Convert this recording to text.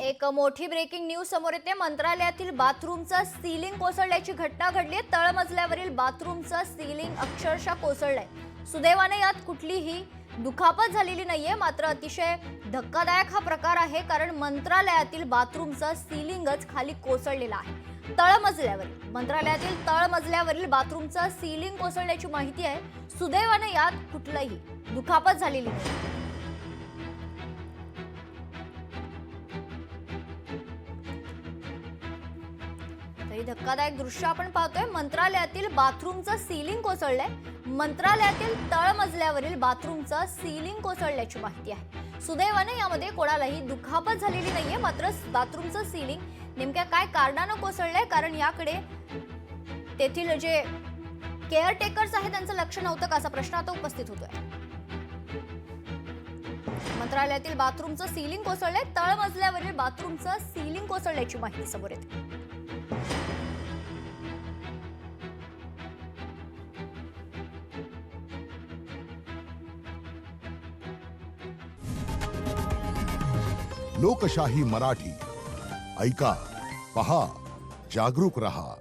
एक मोठी breaking news समोर येते। मंत्रालयातील बाथरूमचं सीलिंग कोसळल्याची घटना घडली। तळमजल्यावरील बाथरूमचं सीलिंग अक्षरशः कोसळलंय। सुदैवाने यात कुठलीही दुखापत झालेली नाहीये, मात्र अतिशय धक्कादायक हा प्रकार आहे, कारण मंत्रालयातील बाथरूमचं सीलिंगच खाली कोसळलेलं आहे। मंत्रालयातील तळमजल्यावरील बाथरूमचं सीलिंग कोसळल्याची माहिती आहे। सुदैवाने यात कुठलीही दुखापत झालेली नाही। तरी धक्कादायक दृश्य आपण पाहतोय। मंत्रालयातील बाथरूमचं सीलिंग कोसळलंय। मंत्रालयातील तळमजल्यावरील बाथरूमचं सीलिंग कोसळल्याची माहिती आहे। सुदैवाने यामध्ये कोणालाही दुखापत झालेली नाहीये, मात्र बाथरूमचं सीलिंग नेमक्या काय कारणानं कोसळलंय, कारण याकडे तेथील जे केअरटेकर्स आहेत त्यांचं लक्ष नव्हतं का, असा प्रश्न आता उपस्थित होतोय। मंत्रालयातील बाथरूमचं सीलिंग कोसळलंय। तळमजल्यावरील बाथरूमचं सीलिंग कोसळल्याची माहिती समोर येते। लोकशाही मराठी ऐका, पहा, जागरूक रहा।